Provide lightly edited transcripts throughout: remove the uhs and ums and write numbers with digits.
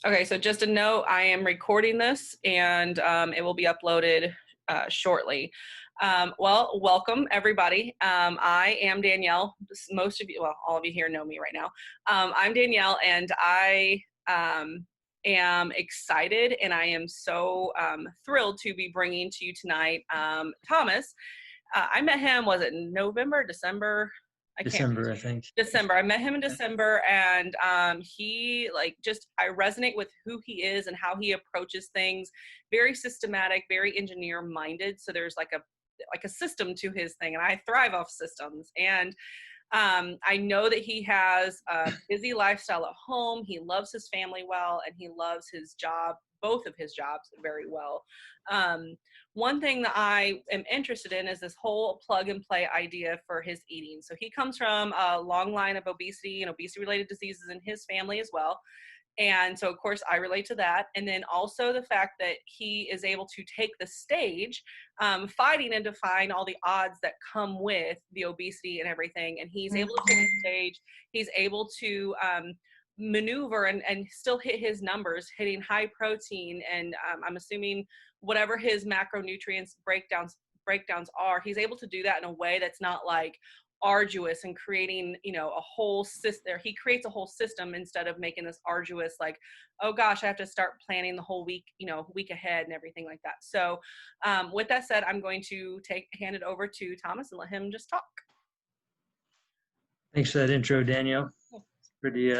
Okay, so just a note, I am recording this and it will be uploaded shortly. Well, welcome everybody. I am Danielle. Most of you, well, all of you here know me right now. I'm Danielle and I am excited and I am so thrilled to be bringing to you tonight Thomas. I met him, was it November, December? I can't December, I think. December. I met him in December, and he I resonate with who he is and how he approaches things. Very systematic, very engineer minded. So there's like a system to his thing, and I thrive off systems. And I know that he has a busy lifestyle at home. He loves his family well, and he loves his job, both of his jobs, very well. One thing that I am interested in is this whole plug and play idea for his eating. So he comes from a long line of obesity and obesity related diseases in his family as well. And so, of course, I relate to that. And then also the fact that he is able to take the stage, fighting and defying all the odds that come with the obesity and everything. And he's able to take the stage. He's able to maneuver and still hit his numbers, hitting high protein. And I'm assuming whatever his macronutrients breakdowns are, he's able to do that in a way that's not like arduous and creating a whole system. He creates a whole system instead of making this arduous, like, oh gosh, I have to start planning the whole week week ahead and everything like that. So with that said, I'm going to hand it over to Thomas and let him just talk. Thanks for that intro, Danielle. It's pretty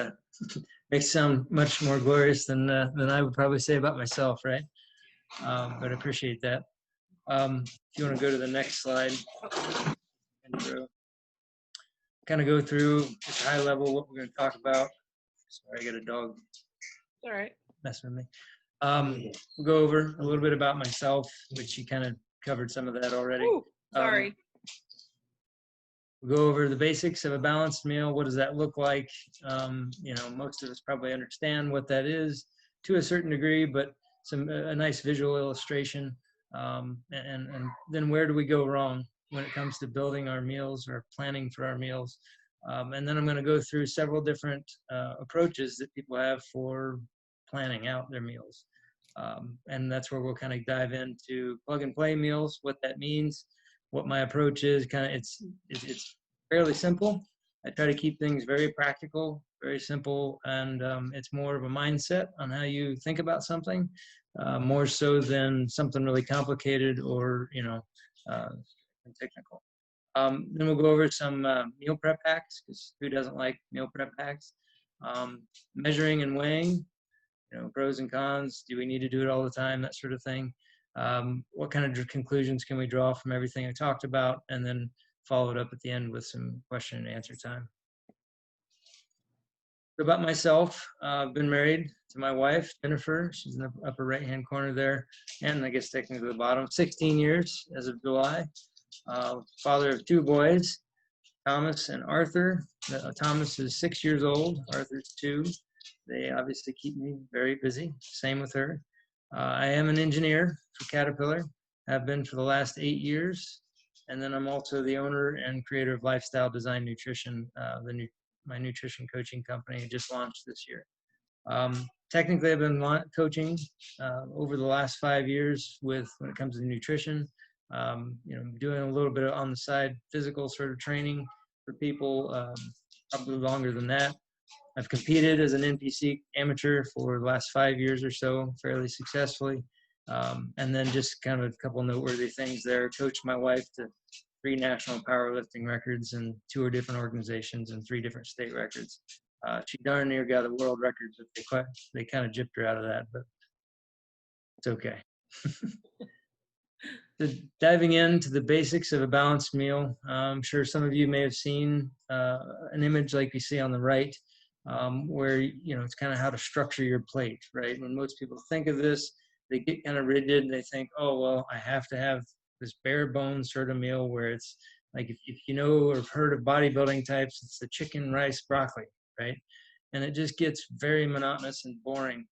makes it sound much more glorious than I would probably say about myself, right? But I appreciate that. If you want to go to the next slide, intro. Kind of go through just high level what we're going to talk about. Sorry, I got a dog. All right. Messing with me. We'll go over a little bit about myself, which you kind of covered some of that already. Ooh, sorry. We'll go over the basics of a balanced meal. What does that look like? Most of us probably understand what that is to a certain degree, but a nice visual illustration. And then where do we go wrong when it comes to building our meals or planning for our meals? And then I'm going to go through several different approaches that people have for planning out their meals. And that's where we'll kind of dive into plug and play meals, what that means, what my approach is. Kind of it's fairly simple. I try to keep things very practical, very simple, and it's more of a mindset on how you think about something, more so than something really complicated or technical. Then we'll go over some meal prep hacks, because who doesn't like meal prep hacks? Measuring and weighing, pros and cons. Do we need to do it all the time? That sort of thing. What kind of conclusions can we draw from everything I talked about? And then follow it up at the end with some question and answer time. So about myself, I've been married to my wife, Jennifer. She's in the upper right-hand corner there, and I guess technically the bottom. 16 years as of July. Father of two boys, Thomas and Arthur. Thomas is 6 years old. Arthur's 2. They obviously keep me very busy. Same with her. I am an engineer for Caterpillar. Have been for the last 8 years. And then I'm also the owner and creator of Lifestyle Design Nutrition, my nutrition coaching company just launched this year. Technically, I've been coaching over the last 5 years when it comes to nutrition. Doing a little bit on the side physical sort of training for people, probably longer than that. I've competed as an NPC amateur for the last 5 years or so, fairly successfully. And then just kind of a couple noteworthy things there. Coached my wife to 3 national powerlifting records and 2 different organizations and 3 different state records. She darn near got a world record, but they kind of gypped her out of that, but it's okay. So diving into the basics of a balanced meal, I'm sure some of you may have seen an image like you see on the right, where it's kind of how to structure your plate, right? When most people think of this, they get kind of rigid. They think, oh, well, I have to have this bare bones sort of meal where it's like, if you know or have heard of bodybuilding types, it's the chicken, rice, broccoli, right? And it just gets very monotonous and boring.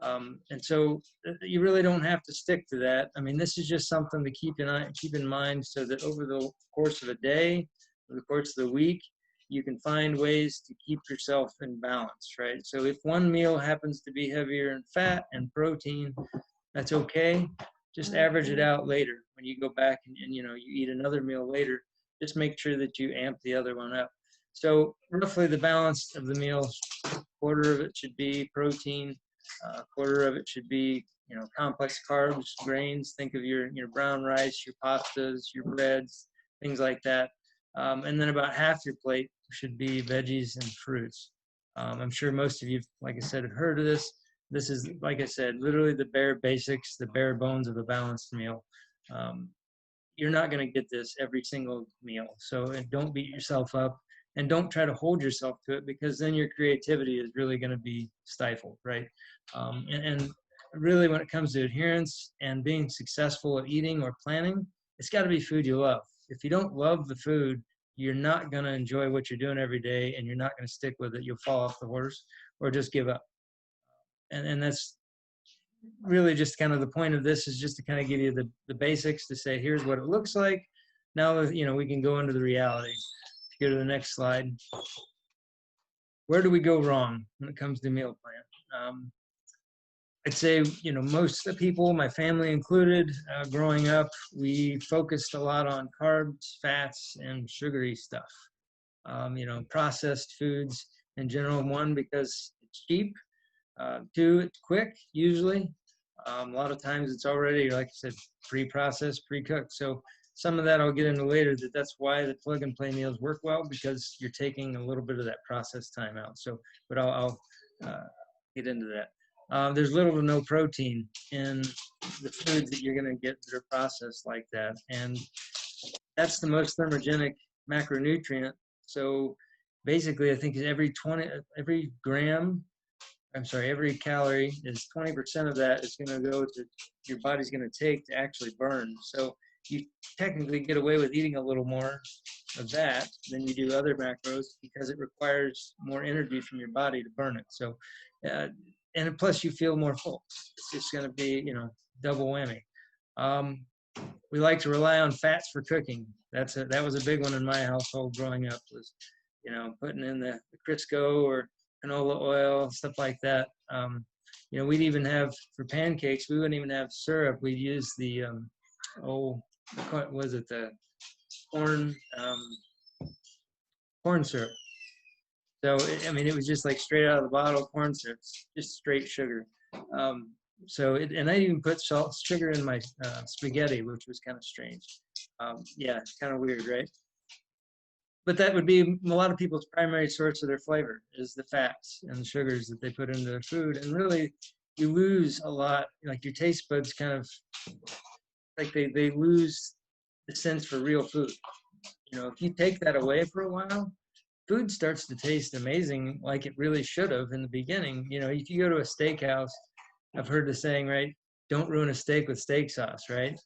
And so you really don't have to stick to that. I mean, this is just something to keep in mind so that over the course of a day, over the course of the week, you can find ways to keep yourself in balance, right? So if one meal happens to be heavier in fat and protein, that's okay. Just average it out later when you go back and you eat another meal later. Just make sure that you amp the other one up. So roughly the balance of the meals, quarter of it should be protein, quarter of it should be complex carbs, grains. Think of your brown rice, your pastas, your breads, things like that. And then about half your plate should be veggies and fruits. I'm sure most of you, like I said, have heard of this. This is, like I said, literally the bare basics, the bare bones of a balanced meal. You're not going to get this every single meal. So don't beat yourself up and don't try to hold yourself to it, because then your creativity is really going to be stifled, right? And really, when it comes to adherence and being successful at eating or planning, it's got to be food you love. If you don't love the food, you're not going to enjoy what you're doing every day, and you're not going to stick with it. You'll fall off the horse or just give up. And that's really just kind of the point of this, is just to kind of give you the basics, to say, here's what it looks like. Now, we can go into the reality. If you go to the next slide. Where do we go wrong when it comes to meal plan? I'd say, most of the people, my family included, growing up, we focused a lot on carbs, fats, and sugary stuff. Processed foods in general, one, because it's cheap. Two, it's quick, usually. A lot of times it's already, like I said, pre-processed, pre-cooked. So some of that I'll get into later, that's why the plug and play meals work well, because you're taking a little bit of that process time out. So, but I'll get into that. There's little to no protein in the foods that you're going to get that are processed like that. And that's the most thermogenic macronutrient. So basically, I think every calorie is 20% of that is going to go to your body's going to take to actually burn. So you technically get away with eating a little more of that than you do other macros, because it requires more energy from your body to burn it. So, and plus you feel more full. It's just going to be, double whammy. We like to rely on fats for cooking. That was a big one in my household growing up, was, putting in the Crisco or canola oil, stuff like that. We'd even have, for pancakes, we wouldn't even have syrup. We'd use the, what was it, the corn syrup. So, it was just like straight out of the bottle corn syrup, just straight sugar. And I even put sugar in my spaghetti, which was kind of strange. It's kind of weird, right? But that would be a lot of people's primary source of their flavor, is the fats and the sugars that they put into their food. And really, you lose a lot, like your taste buds kind of, like they lose the sense for real food. If you take that away for a while, food starts to taste amazing, like it really should have in the beginning. If you go to a steakhouse, I've heard the saying, right? Don't ruin a steak with steak sauce, right?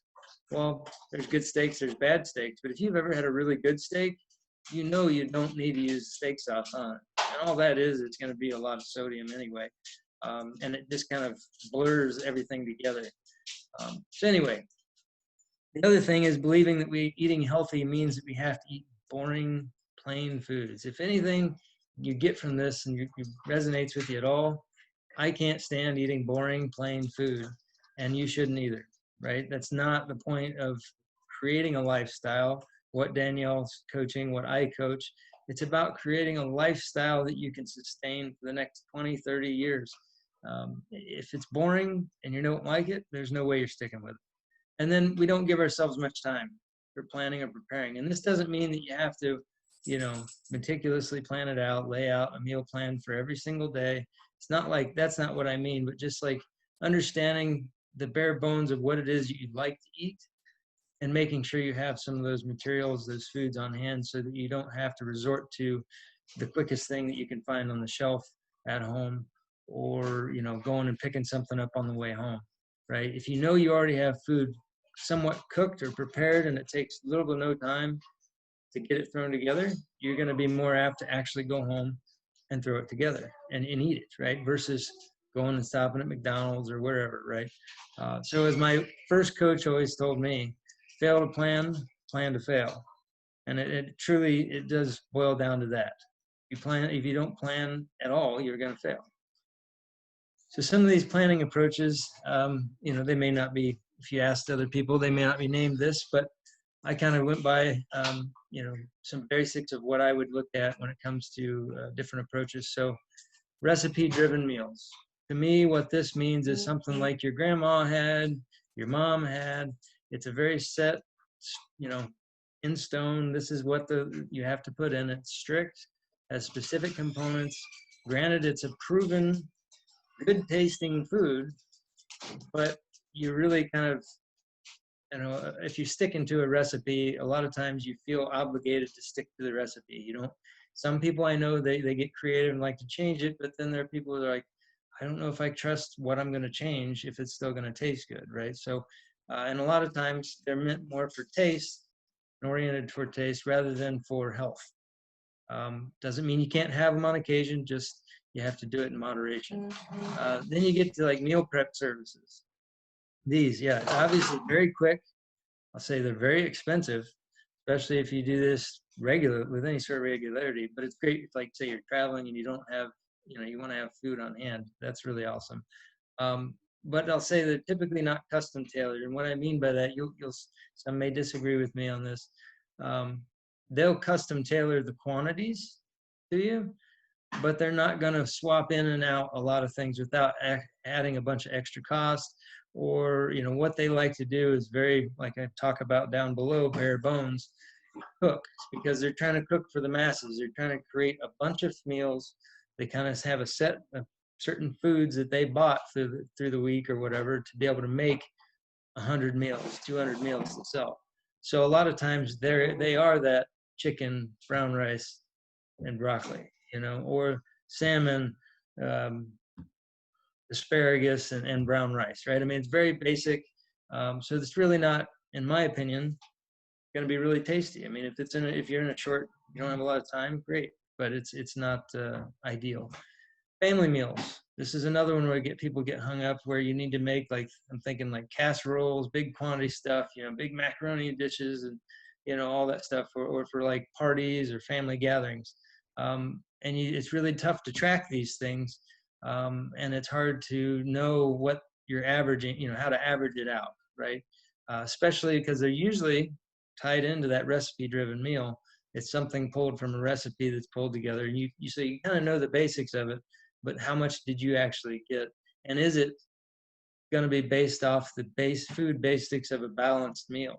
Well, there's good steaks, there's bad steaks. But if you've ever had a really good steak, you don't need to use steak sauce on it. And all that is, it's going to be a lot of sodium anyway. And it just kind of blurs everything together. So anyway, the other thing is believing that eating healthy means that we have to eat boring, plain foods. If anything you get from this and it resonates with you at all, I can't stand eating boring, plain food, and you shouldn't either, right? That's not the point of creating a lifestyle. What Danielle's coaching, what I coach, it's about creating a lifestyle that you can sustain for the next 20, 30 years. If it's boring and you don't like it, there's no way you're sticking with it. And then we don't give ourselves much time for planning or preparing. And this doesn't mean that you have to, meticulously plan it out, lay out a meal plan for every single day. It's not like, that's not what I mean, but just like understanding the bare bones of what it is you'd like to eat, and making sure you have some of those materials, those foods on hand, so that you don't have to resort to the quickest thing that you can find on the shelf at home, or, going and picking something up on the way home, right? If you already have food somewhat cooked or prepared and it takes little to no time to get it thrown together, you're going to be more apt to actually go home and throw it together and eat it, right? Versus going and stopping at McDonald's or wherever, right? So as my first coach always told me, fail to plan, plan to fail. And it truly, it does boil down to that. If you don't plan at all, you're going to fail. So some of these planning approaches, they may not be, if you asked other people, they may not be named this, but I kind of went by, some basics of what I would look at when it comes to different approaches. So recipe-driven meals. To me, what this means is something like your grandma had, your mom had. It's a very set, in stone. This is what you have to put in. It's strict, has specific components. Granted, it's a proven, good tasting food, but you really kind of, if you stick into a recipe, a lot of times you feel obligated to stick to the recipe. Some people I know, they get creative and like to change it, but then there are people that are like, I don't know if I trust what I'm going to change if it's still going to taste good, right? So, and a lot of times they're meant more for taste and oriented toward taste rather than for health. Doesn't mean you can't have them on occasion, just you have to do it in moderation. Then you get to like meal prep services. These, yeah, obviously very quick. I'll say they're very expensive, especially if you do this with any sort of regularity. But it's great if, like, say you're traveling and you don't have, you want to have food on hand. That's really awesome. But I'll say they're typically not custom tailored. And what I mean by that, some may disagree with me on this. They'll custom tailor the quantities to you, but they're not going to swap in and out a lot of things without adding a bunch of extra cost. Or, what they like to do is very, like I talk about down below, bare bones, cook, because they're trying to cook for the masses. They're trying to create a bunch of meals. They kind of have a set of certain foods that they bought through the week or whatever to be able to make 100 meals, 200 meals to sell. So a lot of times they are that chicken, brown rice, and broccoli, or salmon, asparagus, and brown rice, right? I mean, it's very basic. So it's really not, in my opinion, going to be really tasty. I mean, if you're in a short, you don't have a lot of time, great, but it's not ideal. Family meals. This is another one where people get hung up, where you need to make, like, I'm thinking like casseroles, big quantity stuff, big macaroni dishes, and all that stuff, or for like parties or family gatherings. It's really tough to track these things. And it's hard to know what you're averaging, how to average it out, right? Especially because they're usually tied into that recipe-driven meal. It's something pulled from a recipe that's pulled together. And so you kind of know the basics of it, but how much did you actually get? And is it going to be based off the base food basics of a balanced meal?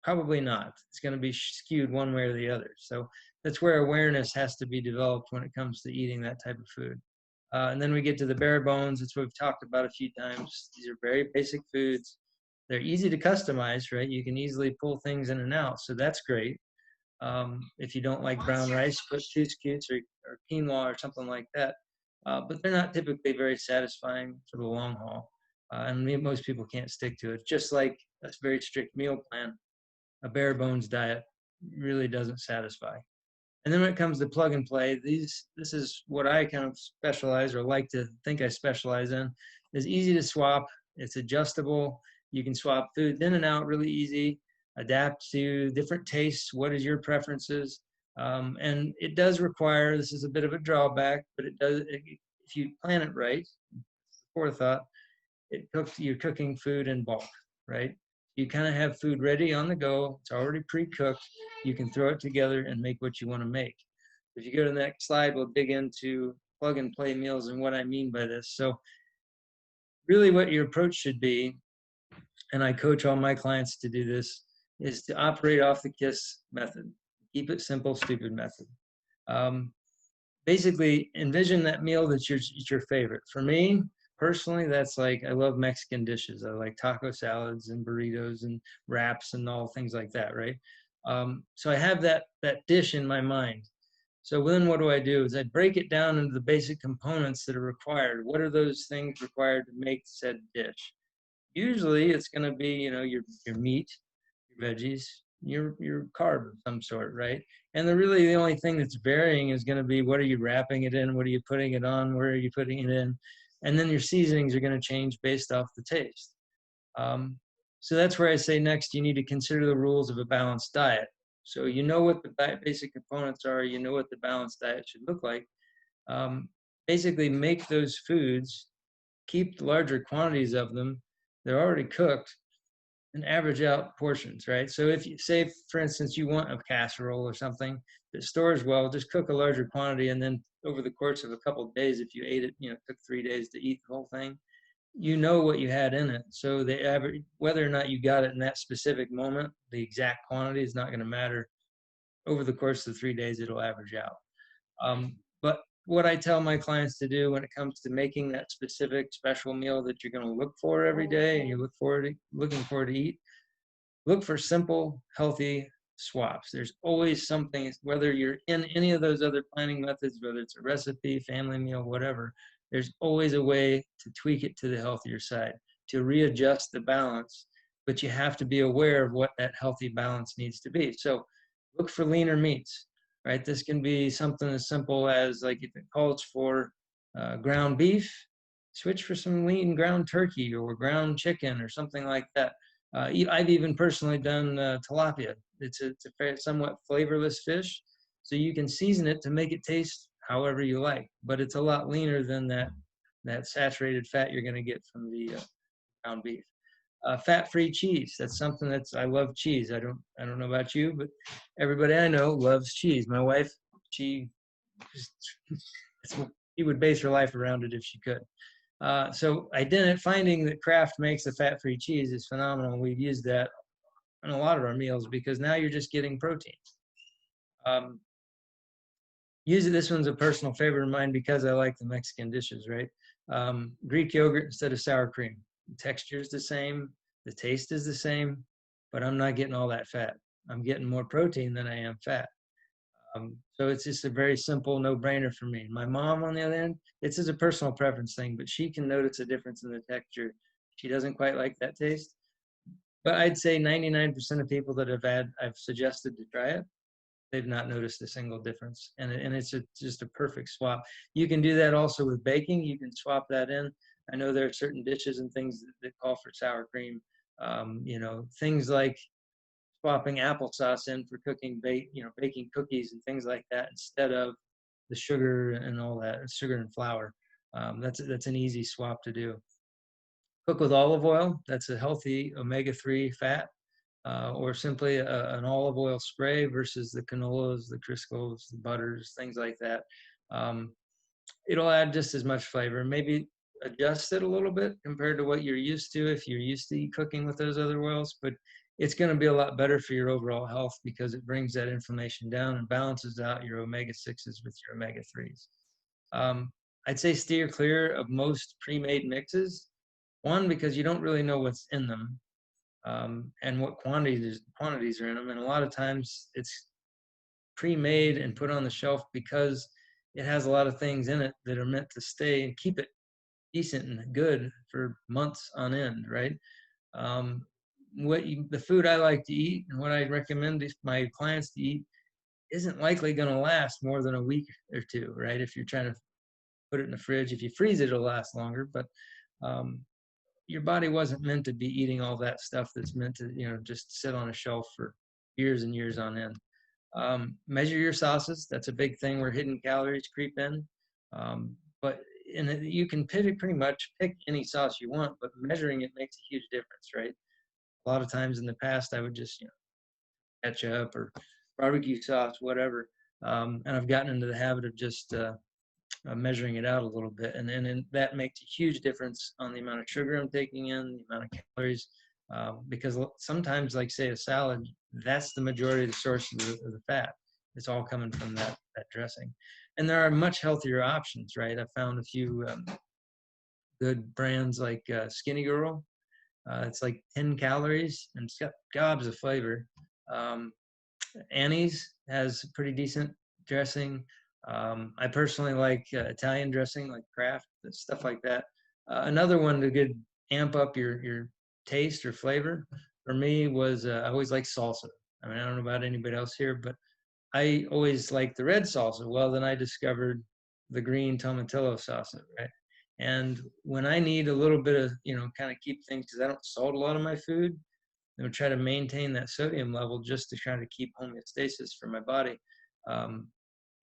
Probably not. It's going to be skewed one way or the other. So that's where awareness has to be developed when it comes to eating that type of food. And then we get to the bare bones. That's what we've talked about a few times. These are very basic foods. They're easy to customize, right? You can easily pull things in and out. So that's great. If you don't like brown rice, put couscous or quinoa or something like that. But they're not typically very satisfying for the long haul. And most people can't stick to it. Just like a very strict meal plan, a bare bones diet really doesn't satisfy. And then when it comes to plug and play, this is what I kind of specialize, or like to think I specialize in, is easy to swap. It's adjustable. You can swap foods in and out really easy, adapt to different tastes. What is your preferences? And it does require, this is a bit of a drawback, but if you plan it right, forethought, you're cooking food in bulk, right? You kind of have food ready on the go. It's already pre-cooked. You can throw it together and make what you want to make. If you go to the next slide, we'll dig into plug and play meals and what I mean by this. So really what your approach should be, and I coach all my clients to do this, is to operate off the KISS method. Keep it simple, stupid method. Basically, envision that meal that's your favorite. For me, personally, that's like, I love Mexican dishes. I like taco salads and burritos and wraps and all things like that, right? So I have that dish in my mind. So then what do? Is I break it down into the basic components that are required. What are those things required to make said dish? Usually it's going to be, your meat, your veggies, your carb of some sort, right? And the only thing that's varying is going to be, what are you wrapping it in? What are you putting it on? Where are you putting it in? And then your seasonings are going to change based off the taste. So that's where I say next, you need to consider the rules of a balanced diet. So you know what the basic components are, you know what the balanced diet should look like. Um, Basically make those foods, keep larger quantities of them. They're already cooked, and average out portions, right? So if you say, for instance, you want a casserole or something that stores well, just cook a larger quantity, and then over the course of a couple of days, if you ate it, it took 3 days to eat the whole thing, you know what you had in it. So the average, whether or not you got it in that specific moment, the exact quantity is not going to matter. Over the course of the 3 days, it'll average out. But what I tell my clients to do when it comes to making that specific special meal that you're going to look for every day and you looking forward to eat, look for simple, healthy swaps. There's always something, whether you're in any of those other planning methods, whether it's a recipe, family meal, whatever, there's always a way to tweak it to the healthier side, to readjust the balance. But you have to be aware of what that healthy balance needs to be. So look for leaner meats, right? This can be something as simple as, like, if it calls for ground beef, switch for some lean ground turkey or ground chicken or something like that. I've even personally done tilapia. It's a somewhat flavorless fish, so you can season it to make it taste however you like, but it's a lot leaner than that saturated fat you're going to get from the ground beef. Fat-free cheese. That's something I love cheese. I don't know about you, but everybody I know loves cheese. My wife, she she would base her life around it if she could. So finding that Kraft makes a fat-free cheese is phenomenal. We've used that in a lot of our meals because now you're just getting protein. Um, Usually this one's a personal favorite of mine because I like the Mexican dishes, right? Greek yogurt instead of sour cream. The texture is the same, the taste is the same, but I'm not getting all that fat. I'm getting more protein than I am fat. So it's just a very simple no-brainer for me. My mom, on the other hand, it's just a personal preference thing, but she can notice a difference in the texture. She doesn't quite like that taste. But I'd say 99% of people that I've suggested to try it, they've not noticed a single difference. And it's just a perfect swap. You can do that also with baking. You can swap that in. I know there are certain dishes and things that call for sour cream. Things like swapping applesauce in for baking cookies and things like that instead of the sugar and all that, sugar and flour. That's an easy swap to do. Cook with olive oil. That's a healthy omega-3 fat. Or simply an olive oil spray versus the canolas, the Criscos, the butters, things like that. It'll add just as much flavor. Maybe adjust it a little bit compared to what you're used to if you're used to cooking with those other oils, but it's going to be a lot better for your overall health because it brings that inflammation down and balances out your omega-6s with your omega-3s. I'd say steer clear of most pre-made mixes. One, because you don't really know what's in them. And what quantities are in them. And a lot of times it's pre-made and put on the shelf because it has a lot of things in it that are meant to stay and keep it decent and good for months on end, right? The food I like to eat and what I recommend my clients to eat isn't likely going to last more than a week or two, right? If you're trying to put it in the fridge, if you freeze it, it'll last longer, but your body wasn't meant to be eating all that stuff that's meant to, just sit on a shelf for years and years on end. Measure your sauces. That's a big thing where hidden calories creep in. But you can pretty much pick any sauce you want, but measuring it makes a huge difference, right? A lot of times in the past, I would just, ketchup or barbecue sauce, whatever. And I've gotten into the habit of just measuring it out a little bit. And that makes a huge difference on the amount of sugar I'm taking in, the amount of calories, because sometimes, like say a salad, that's the majority of the source of the fat. It's all coming from that dressing. And there are much healthier options, right? I found a few good brands like Skinny Girl. It's like 10 calories and it's got gobs of flavor. Annie's has pretty decent dressing. I personally like Italian dressing, like Kraft, stuff like that. Another one to good amp up your taste or flavor for me was I always like salsa. I mean, I don't know about anybody else here, but I always liked the red salsa. Well, then I discovered the green tomatillo salsa, right? And when I need a little bit of, kind of keep things, because I don't salt a lot of my food, and would try to maintain that sodium level just to try to keep homeostasis for my body. Um,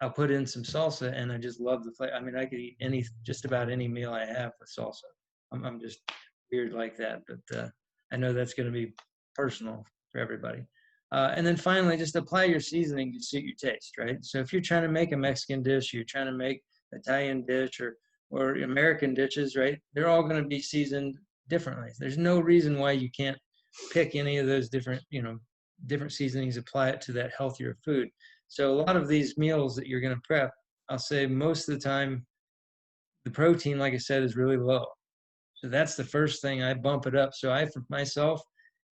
I'll put in some salsa, and I just love the flavor. I mean, I could eat just about any meal I have with salsa. I'm just weird like that, but I know that's going to be personal for everybody. And then finally, just apply your seasoning to suit your taste, right? So if you're trying to make a Mexican dish, you're trying to make Italian dish or American dishes, right? They're all going to be seasoned differently. There's no reason why you can't pick any of those different, different seasonings, apply it to that healthier food. So a lot of these meals that you're going to prep, I'll say most of the time, the protein, like I said, is really low. So that's the first thing. I bump it up. So for myself,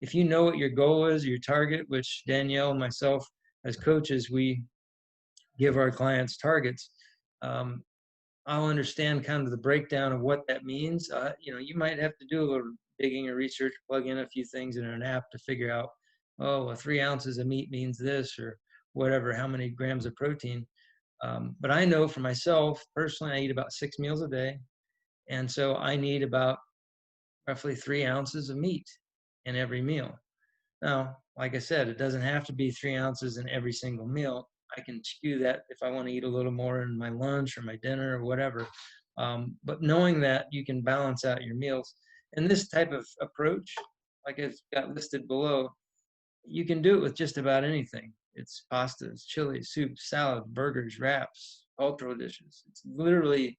if you know what your goal is, your target, which Danielle and myself as coaches, we give our clients targets. I'll understand kind of the breakdown of what that means. You might have to do a little digging or research, plug in a few things in an app to figure out, oh, 3 ounces of meat means this, or whatever, how many grams of protein. But I know for myself, personally, I eat about 6 meals a day. And so I need about roughly 3 ounces of meat in every meal. Now, like I said, it doesn't have to be 3 ounces in every single meal. I can skew that if I want to eat a little more in my lunch or my dinner or whatever. But knowing that you can balance out your meals. And this type of approach, like I've got listed below, you can do it with just about anything. It's pastas, chili, soups, salads, burgers, wraps, cultural dishes. It's literally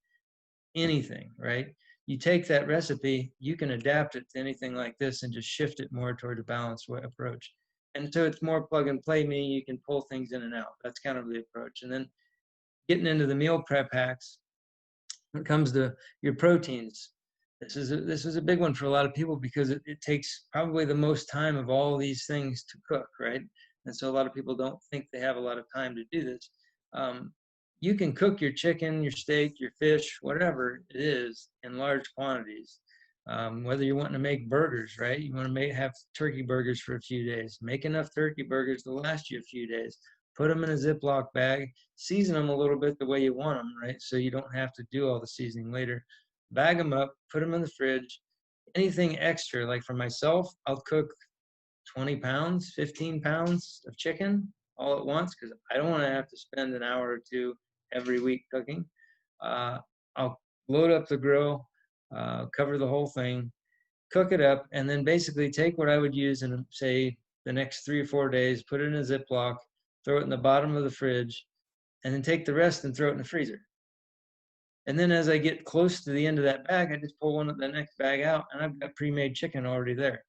anything, right? You take that recipe, you can adapt it to anything like this and just shift it more toward a balanced approach. And so it's more plug and play, meaning you can pull things in and out. That's kind of the approach. And then getting into the meal prep hacks, when it comes to your proteins, this is a big one for a lot of people because it takes probably the most time of all these things to cook, right? And so a lot of people don't think they have a lot of time to do this. You can cook your chicken, your steak, your fish, whatever it is, in large quantities. Whether you're wanting to make burgers, right? You want to have turkey burgers for a few days. Make enough turkey burgers to last you a few days. Put them in a Ziploc bag. Season them a little bit the way you want them, right? So you don't have to do all the seasoning later. Bag them up, put them in the fridge. Anything extra, like for myself, I'll cook 20 pounds, 15 pounds of chicken all at once because I don't want to have to spend an hour or two every week cooking. I'll load up the grill, cover the whole thing, cook it up, and then basically take what I would use in, say, the next 3 or 4 days, put it in a Ziploc, throw it in the bottom of the fridge, and then take the rest and throw it in the freezer. And then as I get close to the end of that bag, I just pull the next bag out, and I've got pre-made chicken already there.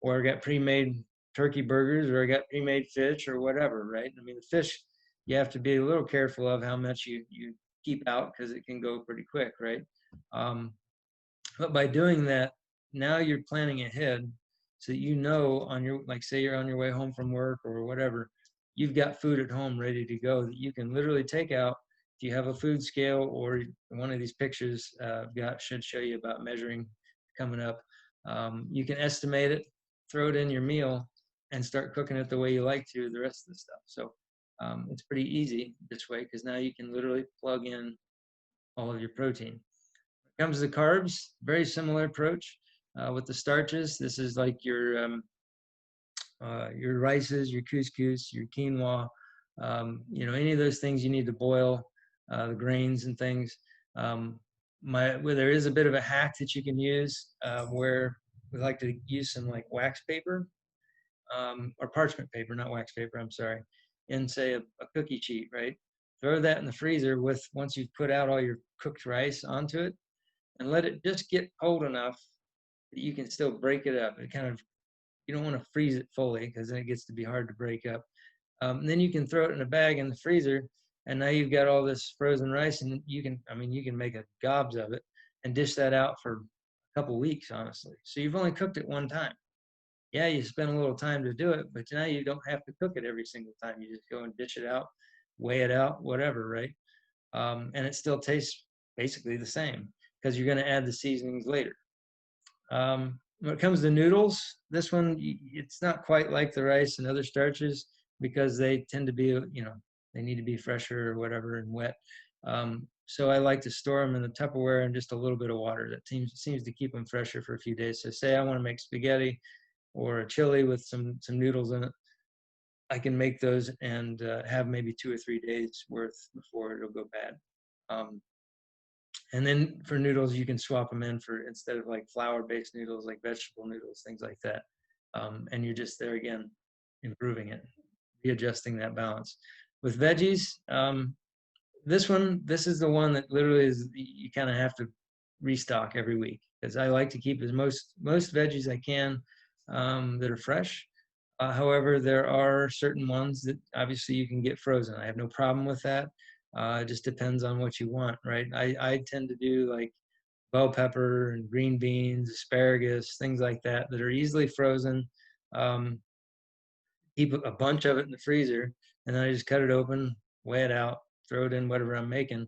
Or I got pre-made turkey burgers, or I got pre-made fish, or whatever, right? I mean, the fish, you have to be a little careful of how much you keep out because it can go pretty quick, right? But by doing that, now you're planning ahead so that on your, like say you're on your way home from work or whatever, you've got food at home ready to go that you can literally take out. If you have a food scale or one of these pictures should show you about measuring coming up, you can estimate it, throw it in your meal, and start cooking it the way you like to the rest of the stuff. So it's pretty easy this way because now you can literally plug in all of your protein. When it comes to the carbs, very similar approach with the starches. This is like your rices, your couscous, your quinoa, any of those things you need to boil, the grains and things. Where there is a bit of a hack that you can use where we like to use some like wax paper or parchment paper, not wax paper, I'm sorry, in say a cookie sheet, right? Throw that in the freezer once you've put out all your cooked rice onto it and let it just get cold enough that you can still break it up. You don't want to freeze it fully because then it gets to be hard to break up. Then you can throw it in a bag in the freezer, and now you've got all this frozen rice, and you can make gobs of it and dish that out for a couple weeks, honestly. So you've only cooked it one time. Yeah, you spend a little time to do it, but now you don't have to cook it every single time. You just go and dish it out, weigh it out, whatever, right? And it still tastes basically the same because you're going to add the seasonings later. When it comes to noodles, this one, it's not quite like the rice and other starches because they tend to be, they need to be fresher or whatever and wet. So I like to store them in the Tupperware and just a little bit of water. That seems to keep them fresher for a few days. So say I want to make spaghetti or a chili with some noodles in it, I can make those and have maybe 2 or 3 days worth before it'll go bad. Um, and then for noodles, you can swap them in for, instead of like flour-based noodles, like vegetable noodles, things like that. And you're just there again, improving it, readjusting that balance. With veggies, this is the one that literally is, you kind of have to restock every week, because I like to keep as most veggies I can that are fresh. However, there are certain ones that obviously you can get frozen. I have no problem with that. It just depends on what you want, right? I tend to do like bell pepper and green beans, asparagus, things like that that are easily frozen. Um, Keep a bunch of it in the freezer, and then I just cut it open, weigh it out, throw it in whatever I'm making.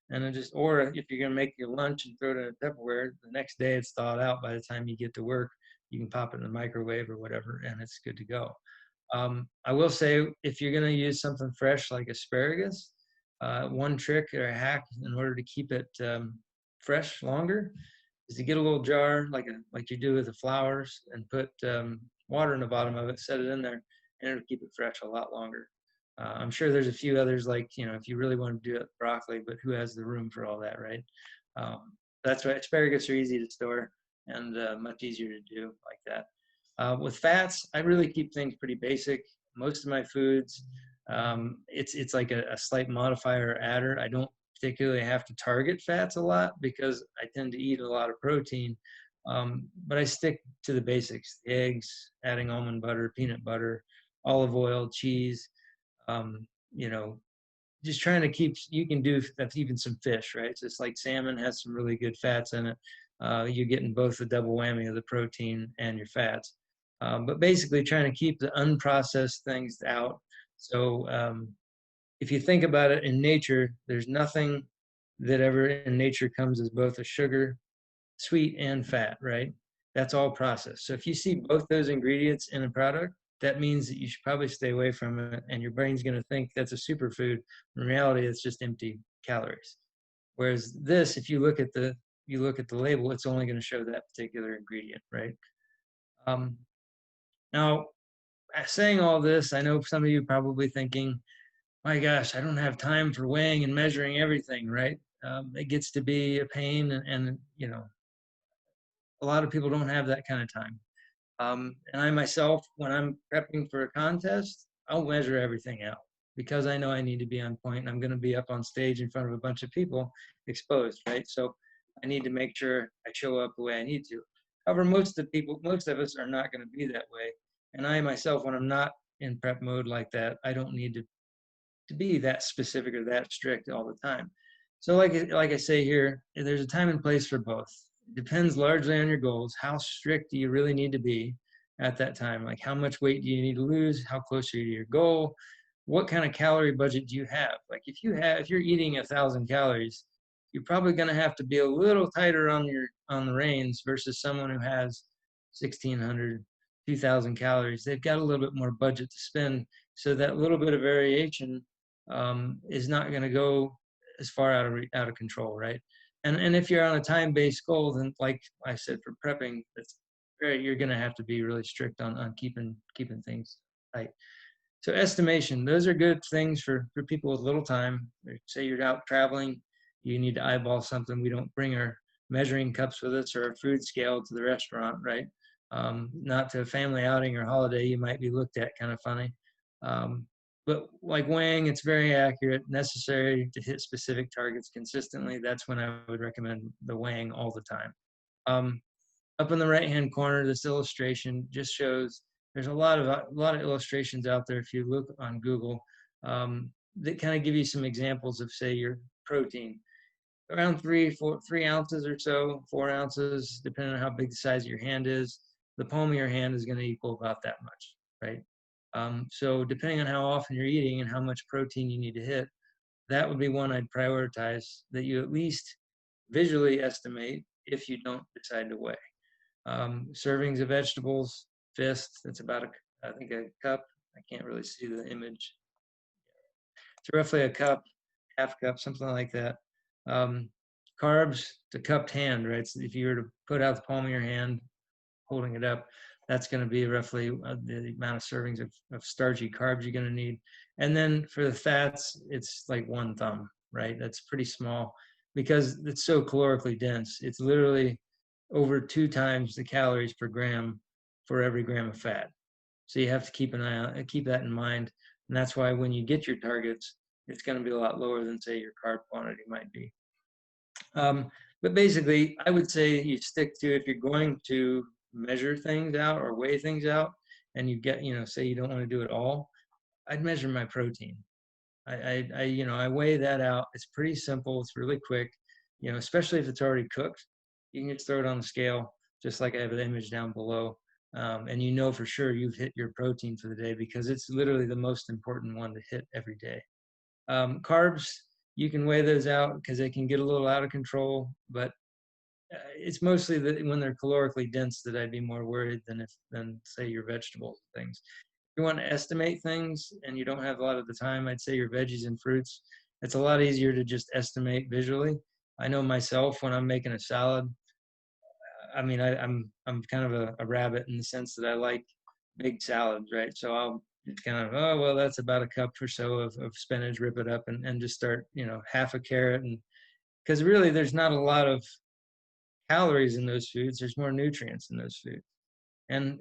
And then just, or if you're gonna make your lunch and throw it in a Tupperware, the next day it's thawed out. By the time you get to work, you can pop it in the microwave or whatever, and it's good to go. I will say, if you're gonna use something fresh like asparagus, one trick or a hack in order to keep it fresh longer is to get a little jar like you do with the flowers, and put water in the bottom of it, set it in there, and it'll keep it fresh a lot longer. I'm sure there's a few others, like, if you really want to do it, broccoli, but who has the room for all that, right? That's why asparagus are easy to store and much easier to do like that. With fats, I really keep things pretty basic. Most of my foods, it's like a slight modifier or adder. I don't particularly have to target fats a lot because I tend to eat a lot of protein. But I stick to the basics: the eggs, adding almond butter, peanut butter, olive oil, cheese. Um, you know, just trying to keep. You can do that's even some fish, right? So it's like salmon has some really good fats in it. You're getting both the double whammy of the protein and your fats. But basically, trying to keep the unprocessed things out. So if you think about it, in nature, there's nothing that ever in nature comes as both a sugar, sweet, and fat, right? That's all processed. So if you see both those ingredients in a product, that means that you should probably stay away from it, and your brain's going to think that's a superfood. In reality, it's just empty calories. Whereas this, if you look at the label, it's only going to show that particular ingredient, right? Um, Now, saying all this, I know some of you probably thinking, my gosh, I don't have time for weighing and measuring everything, right? It gets to be a pain, and a lot of people don't have that kind of time. And I myself, when I'm prepping for a contest, I'll measure everything out because I know I need to be on point, and I'm going to be up on stage in front of a bunch of people exposed, right? So I need to make sure I show up the way I need to. However, most of us are not going to be that way. And I myself, when I'm not in prep mode like that, I don't need to be that specific or that strict all the time. So like I say here, there's a time and place for both. It depends largely on your goals. How strict do you really need to be at that time? Like, how much weight do you need to lose? How close are you to your goal? What kind of calorie budget do you have? Like, if you're eating 1,000 calories, you're probably going to have to be a little tighter on the reins versus someone who has 1,600, 2,000 calories. They've got a little bit more budget to spend, so that little bit of variation is not going to go as far out of control, right? And if you're on a time-based goal, then like I said, for prepping, you're going to have to be really strict on keeping things tight. So estimation, those are good things for people with little time. Say you're out traveling, you need to eyeball something. We don't bring our measuring cups with us or our food scale to the restaurant, right? Not to a family outing or holiday, you might be looked at kind of funny. But like weighing, it's very accurate, necessary to hit specific targets consistently. That's when I would recommend the weighing all the time. Up in the right-hand corner, this illustration just shows there's a lot of illustrations out there if you look on Google that kind of give you some examples of, say, your protein. Around 3 ounces or so, 4 ounces, depending on how big the size of your hand is. The palm of your hand is going to equal about that much, right? So depending on how often you're eating and how much protein you need to hit, that would be one I'd prioritize, that you at least visually estimate if you don't decide to weigh. Servings of vegetables, fist, that's about I think a cup. I can't really see the image. It's roughly a cup, half cup, something like that. Carbs, the cupped hand, right? So if you were to put out the palm of your hand, holding it up, That's going to be roughly the amount of servings of starchy carbs you're going to need. And then for the fats, it's like one thumb, right? That's pretty small because it's so calorically dense. It's literally over 2 times the calories per gram for every gram of fat. So you have to keep an eye on, keep that in mind. And that's why when you get your targets, it's going to be a lot lower than say your carb quantity might be. But basically, I would say you stick to, if you're going to measure things out or weigh things out, and you get, say you don't want to do it all, I'd measure my protein. I weigh that out. It's pretty simple. It's really quick, especially if it's already cooked. You can just throw it on the scale, just like I have the image down below. And you know for sure you've hit your protein for the day because it's literally the most important one to hit every day. Carbs, you can weigh those out because they can get a little out of control, but it's mostly when they're calorically dense that I'd be more worried than say your vegetables and things. If you want to estimate things and you don't have a lot of the time, I'd say your veggies and fruits. It's a lot easier to just estimate visually. I know myself when I'm making a salad. I mean, I'm kind of a rabbit in the sense that I like big salads, right? So I'll just kind of, oh well, that's about a cup or so of spinach, rip it up and just start, half a carrot, and because really there's not a lot of calories in those foods. There's more nutrients in those foods, and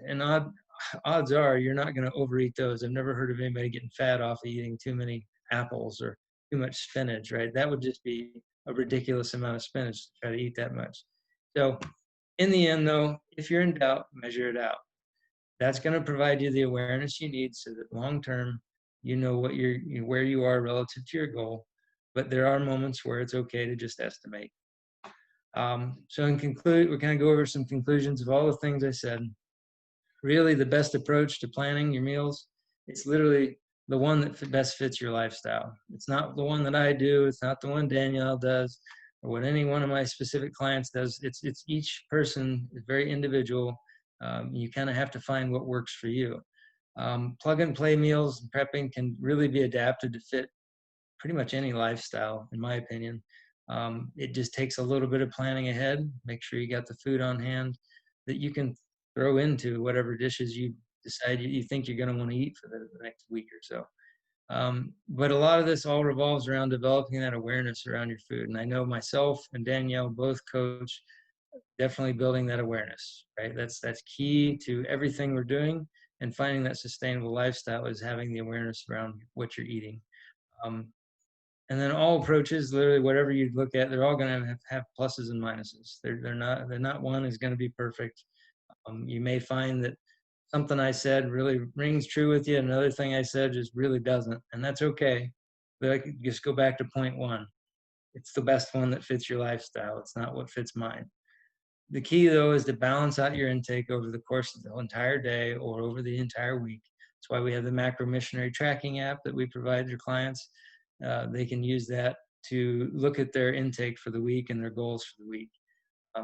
odds are you're not going to overeat those. I've never heard of anybody getting fat off of eating too many apples or too much spinach, right? That would just be a ridiculous amount of spinach to try to eat that much. So in the end, though, if you're in doubt, measure it out. That's going to provide you the awareness you need so that long term, you know what where you are relative to your goal. But there are moments where it's okay to just estimate. So in conclude, we're going to go over some conclusions of all the things I said. Really, the best approach to planning your meals, it's literally the one that best fits your lifestyle. It's not the one that I do. It's not the one Danielle does or what any one of my specific clients does. It's each person is very individual. You kind of have to find what works for you. Plug and play meals and prepping can really be adapted to fit pretty much any lifestyle, in my opinion. It just takes a little bit of planning ahead. Make sure you got the food on hand that you can throw into whatever dishes you decide you think you're going to want to eat for the next week or so. But a lot of this all revolves around developing that awareness around your food. And I know myself and Danielle both coach, definitely building that awareness, right? That's key to everything we're doing, and finding that sustainable lifestyle is having the awareness around what you're eating. And then all approaches, literally whatever you look at, they're all going to have pluses and minuses. They're not one is going to be perfect. You may find that something I said really rings true with you. Another thing I said just really doesn't, and that's okay. But I could just go back to point one. It's the best one that fits your lifestyle. It's not what fits mine. The key, though, is to balance out your intake over the course of the entire day or over the entire week. That's why we have the macro missionary tracking app that we provide your clients. They can use that to look at their intake for the week and their goals for the week.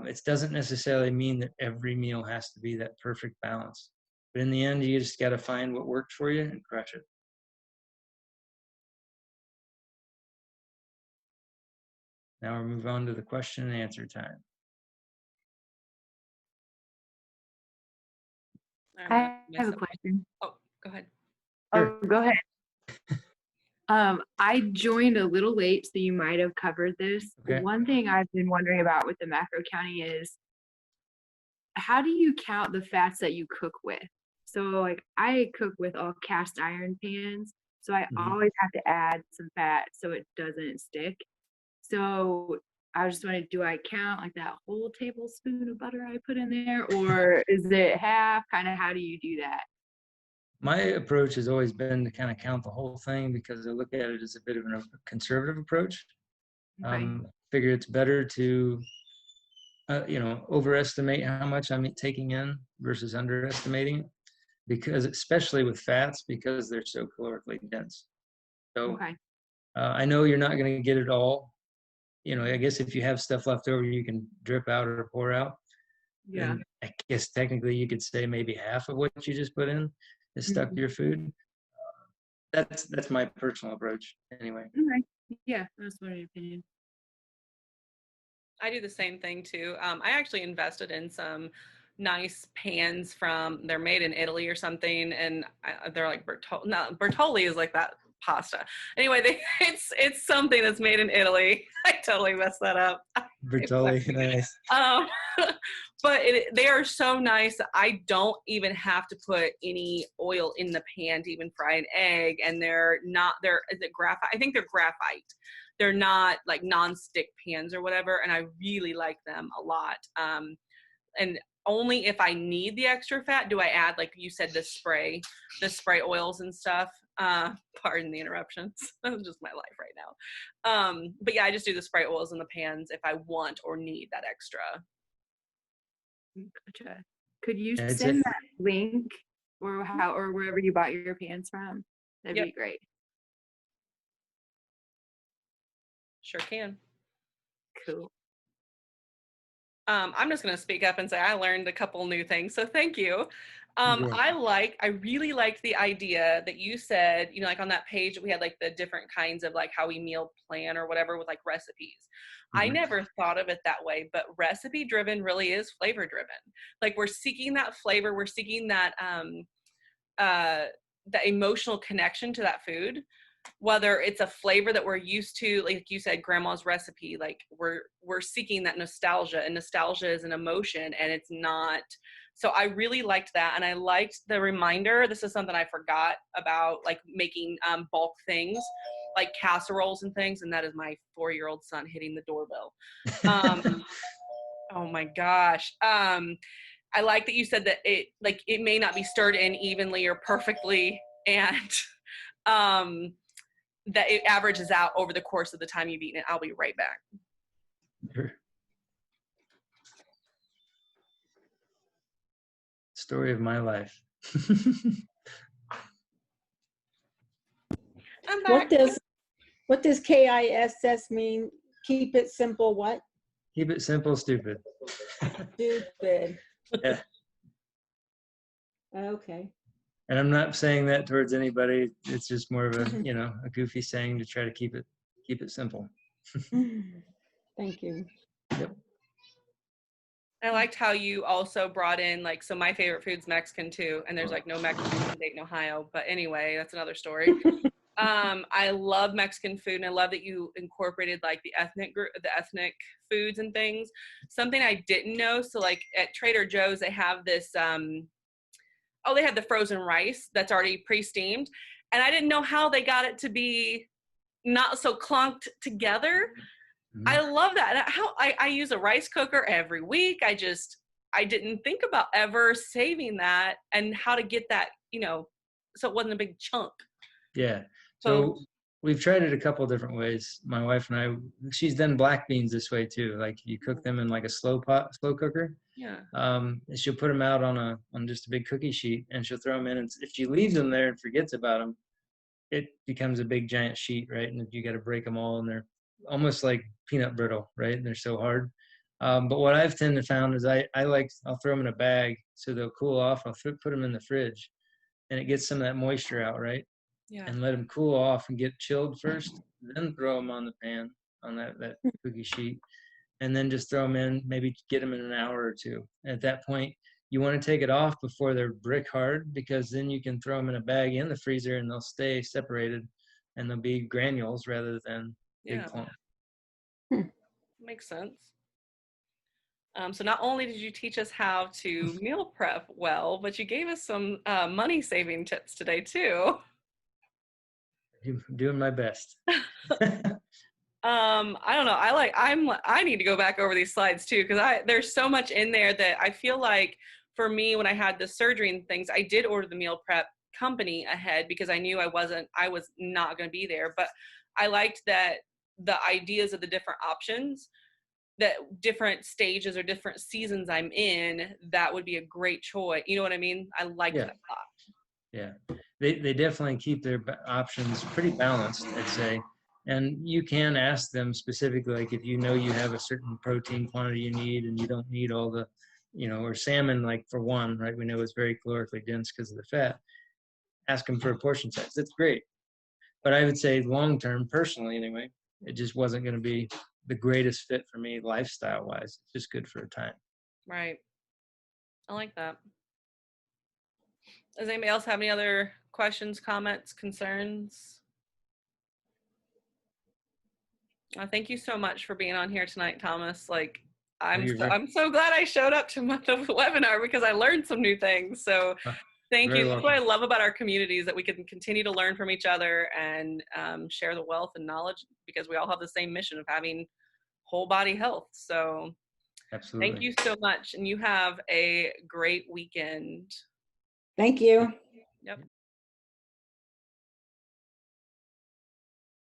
It doesn't necessarily mean that every meal has to be that perfect balance. But in the end, you just got to find what works for you and crush it. Now we'll move on to the question and answer time. I have a question. Oh, go ahead. Sure. Oh, go ahead. I joined a little late, so you might have covered this. Okay. One thing I've been wondering about with the macro counting is, how do you count the fats that you cook with? So like I cook with all cast iron pans, so I always have to add some fat so it doesn't stick. So I just wanted, do I count like that whole tablespoon of butter I put in there, or is it half? Kind of, how do you do that? My approach has always been to kind of count the whole thing because I look at it as a bit of a conservative approach. Okay. Figure it's better to, overestimate how much I'm taking in versus underestimating it, because especially with fats, because they're so calorically dense. So Okay. I know you're not going to get it all. I guess if you have stuff left over, you can drip out or pour out. Yeah. And I guess technically you could say maybe half of what you just put in is stuck to your food. That's my personal approach anyway. Okay. Yeah, that's my opinion. I do the same thing too. I actually invested in some nice pans they're made in Italy or something, and they're like Bertolli is like that pasta. Anyway, it's something that's made in Italy. I totally messed that up. Bertolli, nice. Um, but they are so nice. I don't even have to put any oil in the pan to even fry an egg, and is it graphite? I think they're graphite. They're not like non-stick pans or whatever, and I really like them a lot. And only if I need the extra fat do I add, like you said, the spray oils and stuff. Pardon the interruptions. That's just my life right now. But yeah, I just do the spray oils in the pans if I want or need that extra. Gotcha. Could you Yeah, send that link or wherever you bought your pans from? That'd be great. Sure can. Cool. I'm just going to speak up and say I learned a couple new things. So thank you. I really liked the idea that you said, you know, like on that page, we had like the different kinds of like how we meal plan or whatever with like recipes. I never thought of it that way, but recipe driven really is flavor driven. Like we're seeking that flavor. We're seeking that, the emotional connection to that food, whether it's a flavor that we're used to, like you said, grandma's recipe, like we're seeking that nostalgia, and nostalgia is an emotion, and it's not. So I really liked that, and I liked the reminder. This is something I forgot about, like making bulk things like casseroles and things, and that is my 4-year-old son hitting the doorbell. Oh my gosh. I like that you said that it may not be stirred in evenly or perfectly, and that it averages out over the course of the time you've eaten it. I'll be right back. Sure. Story of my life. I'm back. What does KISS mean? Keep it simple, what? Keep it simple, stupid. Stupid. Yeah. Okay. And I'm not saying that towards anybody. It's just more of a, you know, a goofy saying to try to keep it simple. Thank you. Yep. I liked how you also brought in like, so my favorite food's Mexican too, and there's like no Mexican food in Ohio, but anyway, that's another story. I love Mexican food, and I love that you incorporated like the ethnic foods and things. Something I didn't know, so like at Trader Joe's they have this they had the frozen rice that's already pre-steamed, and I didn't know how they got it to be not so clunked together. I love that. I use a rice cooker every week. I didn't think about ever saving that and how to get that, you know, so it wasn't a big chunk. Yeah. So we've tried it a couple different ways. My wife and I, she's done black beans this way too. Like you cook them in like a slow cooker. Yeah. She'll put them out on just a big cookie sheet, and she'll throw them in. And if she leaves them there and forgets about them, it becomes a big giant sheet, right? And you got to break them all, and they're almost like peanut brittle, right? And they're so hard. But what I've tended to found is I'll throw them in a bag so they'll cool off. I'll put them in the fridge, and it gets some of that moisture out, right? Yeah. And let them cool off and get chilled first, then throw them on the pan on that cookie sheet, and then just throw them in, maybe get them in an hour or two. At that point, you want to take it off before they're brick hard, because then you can throw them in a bag in the freezer and they'll stay separated, and they'll be granules rather than big clumps. Makes sense. So not only did you teach us how to meal prep well, but you gave us some money saving tips today too. Doing my best. I don't know. I need to go back over these slides too, because there's so much in there that I feel like for me, when I had the surgery and things, I did order the meal prep company ahead because I knew I was not going to be there. But I liked that the ideas of the different options, that different stages or different seasons I'm in, that would be a great choice. You know what I mean? I liked that a lot. Yeah, they definitely keep their options pretty balanced, I'd say. And you can ask them specifically, like if you know you have a certain protein quantity you need and you don't need all the, you know, or salmon, like for one, right? We know it's very calorically dense because of the fat. Ask them for a portion size. That's great. But I would say long term, personally anyway, it just wasn't going to be the greatest fit for me lifestyle wise. It's just good for a time. Right. I like that. Does anybody else have any other questions, comments, concerns? Thank you so much for being on here tonight, Thomas. Like, I'm so glad I showed up to the webinar because I learned some new things. So thank you. That's what I love about our community is that we can continue to learn from each other and share the wealth and knowledge because we all have the same mission of having whole body health. So Absolutely. thank you so much. And you have a great weekend. Thank you. Yep.